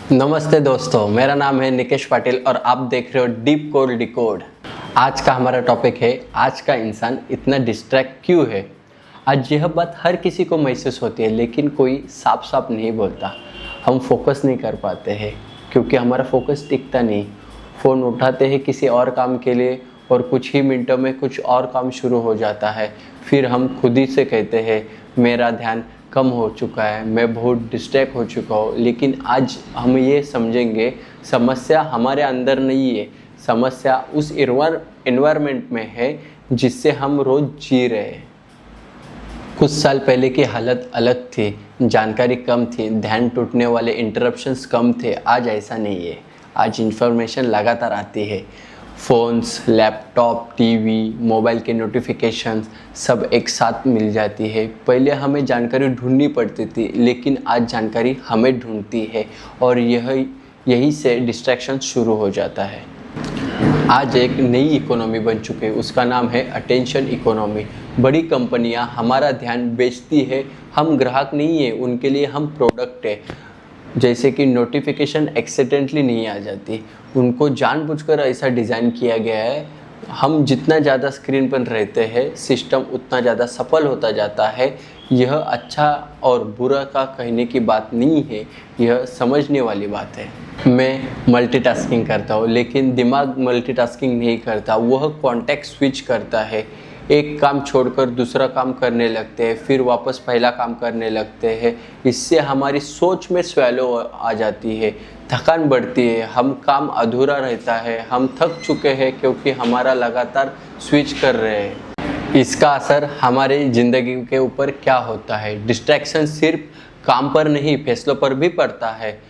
नमस्ते दोस्तों, मेरा नाम है निकेश पाटिल और आप देख रहे हो डीप कोड डिकोड। आज का हमारा टॉपिक है आज का इंसान इतना डिस्ट्रैक्ट क्यों है। आज यह बात हर किसी को महसूस होती है, लेकिन कोई साफ साफ नहीं बोलता। हम फोकस नहीं कर पाते हैं क्योंकि हमारा फोकस टिकता नहीं। फ़ोन उठाते हैं किसी और काम के लिए और कुछ ही मिनटों में कुछ और काम शुरू हो जाता है। फिर हम खुद ही से कहते हैं मेरा ध्यान कम हो चुका है, मैं बहुत डिस्ट्रैक्ट हो चुका हूँ। लेकिन आज हम ये समझेंगे समस्या हमारे अंदर नहीं है, समस्या उस एनवायरनमेंट में है जिससे हम रोज़ जी रहे हैं। कुछ साल पहले की हालत अलग थी, जानकारी कम थी, ध्यान टूटने वाले इंटरप्शंस कम थे। आज ऐसा नहीं है। आज इंफॉर्मेशन लगातार आती है। फ़ोन्स, लैपटॉप, टीवी, मोबाइल के नोटिफिकेशंस सब एक साथ मिल जाती है। पहले हमें जानकारी ढूंढनी पड़ती थी, लेकिन आज जानकारी हमें ढूंढती है और यही से डिस्ट्रैक्शन शुरू हो जाता है। आज एक नई इकोनॉमी बन चुकी है, उसका नाम है अटेंशन इकोनॉमी। बड़ी कंपनियां हमारा ध्यान बेचती है, हम ग्राहक नहीं है, उनके लिए हम प्रोडक्ट है। जैसे कि नोटिफिकेशन एक्सीडेंटली नहीं आ जाती, उनको जानबूझकर ऐसा डिज़ाइन किया गया है। हम जितना ज़्यादा स्क्रीन पर रहते हैं, सिस्टम उतना ज़्यादा सफल होता जाता है। यह अच्छा और बुरा का कहने की बात नहीं है, यह समझने वाली बात है। मैं मल्टीटास्किंग करता हूँ, लेकिन दिमाग मल्टीटास्किंग नहीं करता, वह कॉन्टेक्स्ट स्विच करता है। एक काम छोड़कर दूसरा काम करने लगते हैं, फिर वापस पहला काम करने लगते हैं। इससे हमारी सोच में स्वैलो आ जाती है, थकान बढ़ती है, हम काम अधूरा रहता है, हम थक चुके हैं क्योंकि हमारा लगातार स्विच कर रहे हैं। इसका असर हमारी ज़िंदगी के ऊपर क्या होता है? डिस्ट्रैक्शन सिर्फ काम पर नहीं, फैसलों पर भी पड़ता है।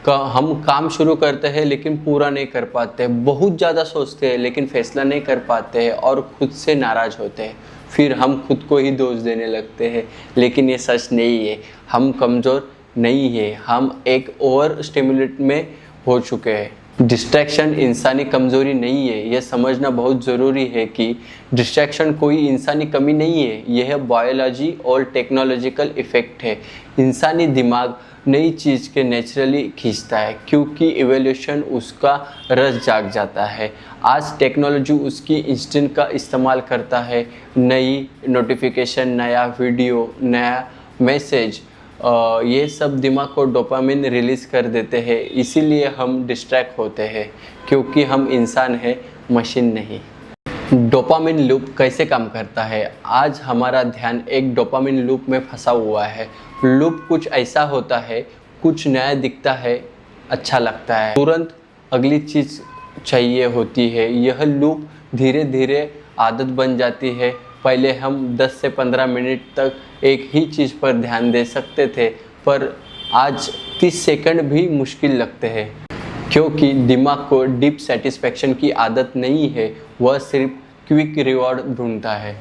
हम काम शुरू करते हैं लेकिन पूरा नहीं कर पाते, बहुत ज़्यादा सोचते हैं लेकिन फैसला नहीं कर पाते हैं और खुद से नाराज़ होते हैं। फिर हम खुद को ही दोष देने लगते हैं, लेकिन ये सच नहीं है। हम कमज़ोर नहीं है, हम एक ओवर स्टिमुलेट में हो चुके हैं। डिस्ट्रैक्शन इंसानी कमज़ोरी नहीं है, यह समझना बहुत ज़रूरी है कि डिस्ट्रैक्शन कोई इंसानी कमी नहीं है, यह बायोलॉजी और टेक्नोलॉजिकल इफ़ेक्ट है। इंसानी दिमाग नई चीज़ के नेचुरली खींचता है क्योंकि इवोल्यूशन उसका रस जाग जाता है। आज टेक्नोलॉजी उसकी इंस्टेंट का इस्तेमाल करता है। नई नोटिफिकेशन, नया वीडियो, नया मैसेज, ये सब दिमाग को डोपामिन रिलीज़ कर देते हैं। इसीलिए हम डिस्ट्रैक्ट होते हैं क्योंकि हम इंसान हैं, मशीन नहीं। डोपामिन लूप कैसे काम करता है? आज हमारा ध्यान एक डोपामिन लूप में फंसा हुआ है। लूप कुछ ऐसा होता है, कुछ नया दिखता है, अच्छा लगता है, तुरंत अगली चीज़ चाहिए होती है। यह लूप धीरे धीरे आदत बन जाती है। पहले हम 10 से 15 मिनट तक एक ही चीज़ पर ध्यान दे सकते थे, पर आज 30 सेकंड भी मुश्किल लगते हैं क्योंकि दिमाग को डीप सेटिस्फैक्शन की आदत नहीं है, वह सिर्फ क्विक रिवॉर्ड ढूंढता है।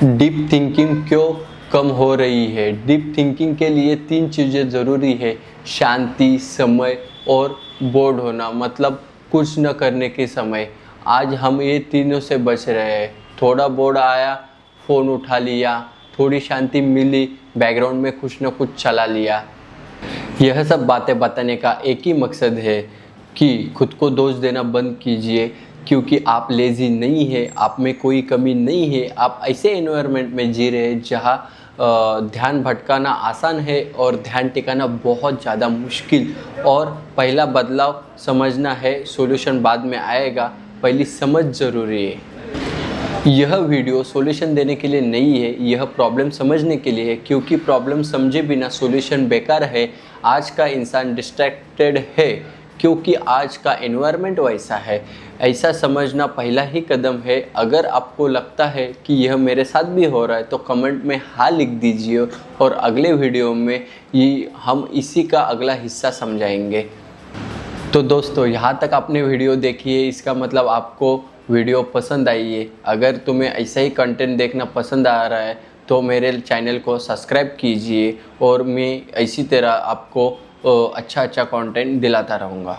डीप थिंकिंग क्यों कम हो रही है? डीप थिंकिंग के लिए 3 चीज़ें ज़रूरी है: शांति, समय और बोर्ड होना, मतलब कुछ न करने के समय। आज हम ये तीनों से बच रहे हैं। थोड़ा बोर्ड आया, फ़ोन उठा लिया, थोड़ी शांति मिली, बैकग्राउंड में कुछ न कुछ चला लिया। यह सब बातें बताने का एक ही मकसद है कि खुद को दोष देना बंद कीजिए, क्योंकि आप लेज़ी नहीं है, आप में कोई कमी नहीं है। आप ऐसे एनवायरनमेंट में जी रहे हैं जहाँ ध्यान भटकाना आसान है और ध्यान टिकाना बहुत ज़्यादा मुश्किल। और पहला बदलाव समझना है, सॉल्यूशन बाद में आएगा, पहली समझ ज़रूरी है। यह वीडियो सॉल्यूशन देने के लिए नहीं है, यह प्रॉब्लम समझने के लिए है, क्योंकि प्रॉब्लम समझे बिना सॉल्यूशन बेकार है। आज का इंसान डिस्ट्रैक्टेड है क्योंकि आज का एनवायरनमेंट वैसा है। ऐसा समझना पहला ही कदम है। अगर आपको लगता है कि यह मेरे साथ भी हो रहा है तो कमेंट में हाँ लिख दीजिए और अगले वीडियो में हम इसी का अगला हिस्सा समझाएंगे। तो दोस्तों, यहाँ तक आपने वीडियो देखी है, इसका मतलब आपको वीडियो पसंद आई है। अगर तुम्हें ऐसा ही कंटेंट देखना पसंद आ रहा है तो मेरे चैनल को सब्सक्राइब कीजिए और मैं इसी तरह आपको अच्छा कंटेंट दिलाता रहूँगा।